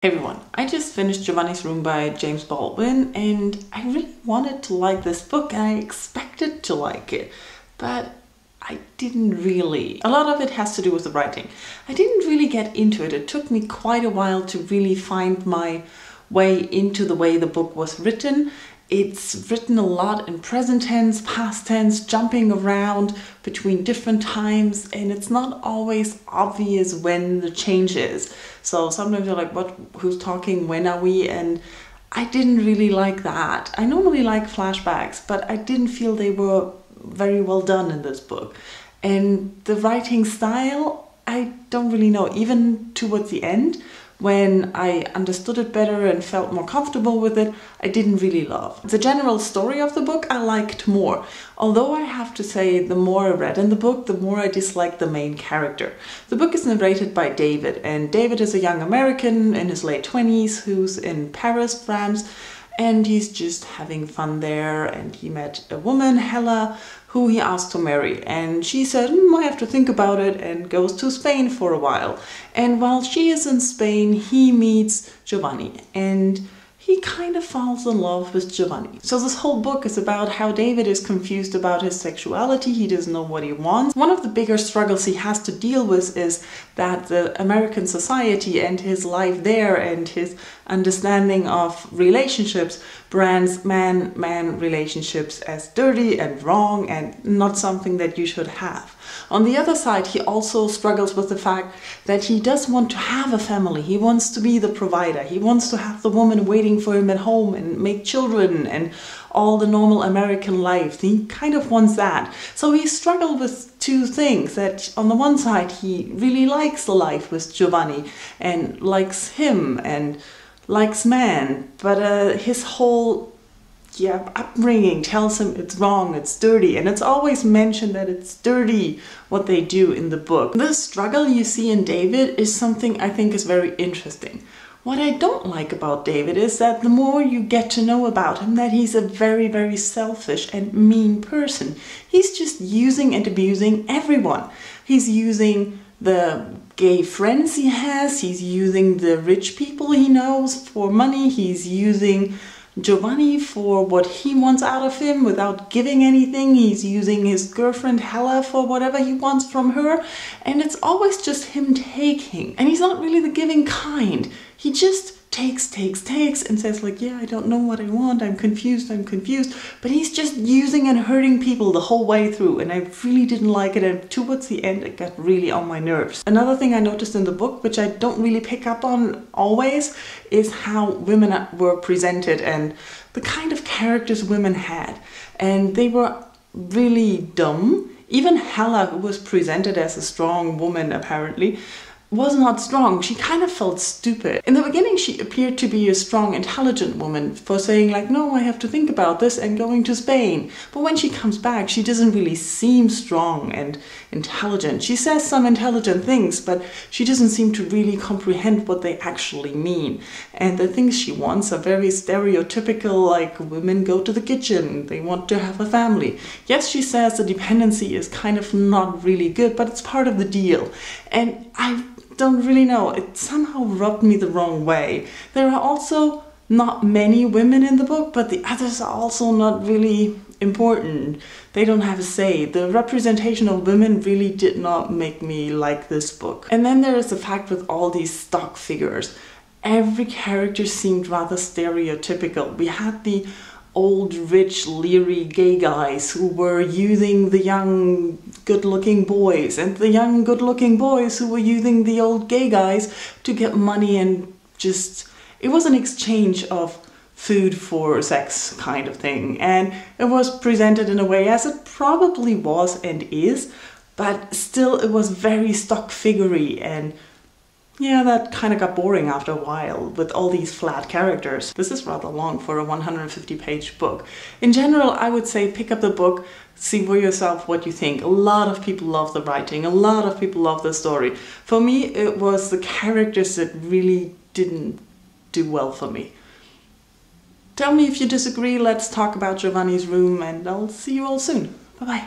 Hey everyone, I just finished Giovanni's Room by James Baldwin and I really wanted to like this book and I expected to like it, but I didn't really. A lot of it has to do with the writing. I didn't really get into it. It took me quite a while to really find my way into the way the book was written. It's written a lot in present tense, past tense, jumping around between different times, and it's not always obvious when the change is. So sometimes you're like, what, who's talking, when are we? And I didn't really like that. I normally like flashbacks, but I didn't feel they were very well done in this book. And the writing style, I don't really know, even towards the end, when I understood it better and felt more comfortable with it, I didn't really love. The general story of the book I liked more, although I have to say the more I read in the book, the more I disliked the main character. The book is narrated by David, and David is a young American in his late 20s who's in Paris, France, and he's just having fun there, and he met a woman, Hella, who he asked to marry, and she said, I have to think about it, and goes to Spain for a while. And while she is in Spain, he meets Giovanni, and he kind of falls in love with Giovanni. So this whole book is about how David is confused about his sexuality. He doesn't know what he wants. One of the bigger struggles he has to deal with is that the American society and his life there and his understanding of relationships brands man-man relationships as dirty and wrong and not something that you should have. On the other side, he also struggles with the fact that he does want to have a family. He wants to be the provider. He wants to have the woman waiting for him at home and make children and all the normal American life. He kind of wants that. So he struggled with two things, that on the one side he really likes the life with Giovanni and likes him and likes man, but his whole upbringing tells him it's wrong, it's dirty, and it's always mentioned that it's dirty what they do in the book. The struggle you see in David is something I think is very interesting. What I don't like about David is that the more you get to know about him, that he's a very, very selfish and mean person. He's just using and abusing everyone. He's using the gay friends he has, he's using the rich people he knows for money, he's using Giovanni for what he wants out of him without giving anything. He's using his girlfriend Hella for whatever he wants from her, and it's always just him taking. And he's not really the giving kind. He just takes and says like, yeah, I don't know what I want, I'm confused, but he's just using and hurting people the whole way through, and I really didn't like it, and towards the end it got really on my nerves. Another thing I noticed in the book, which I don't really pick up on always, is how women were presented and the kind of characters women had, and they were really dumb. Even Hella, who was presented as a strong woman apparently, was not strong. She kind of felt stupid. In the beginning she appeared to be a strong, intelligent woman for saying like, no, I have to think about this and going to Spain. But when she comes back, she doesn't really seem strong and intelligent. She says some intelligent things, but she doesn't seem to really comprehend what they actually mean. And the things she wants are very stereotypical, like women go to the kitchen, they want to have a family. Yes, she says the dependency is kind of not really good, but it's part of the deal. And I don't really know, it somehow rubbed me the wrong way. There are also not many women in the book, but the others are also not really important. They don't have a say. The representation of women really did not make me like this book. And then there is the fact with all these stock figures. Every character seemed rather stereotypical. We had the old, rich, leery gay guys who were using the young, good-looking boys, and the young, good-looking boys who were using the old gay guys to get money, and just, it was an exchange of food for sex kind of thing. And it was presented in a way as it probably was and is, but still it was very stock figure-y, and yeah, that kind of got boring after a while with all these flat characters. This is rather long for a 150-page book. In general, I would say pick up the book, see for yourself what you think. A lot of people love the writing, a lot of people love the story. For me, it was the characters that really didn't do well for me. Tell me if you disagree, let's talk about Giovanni's Room, and I'll see you all soon. Bye-bye.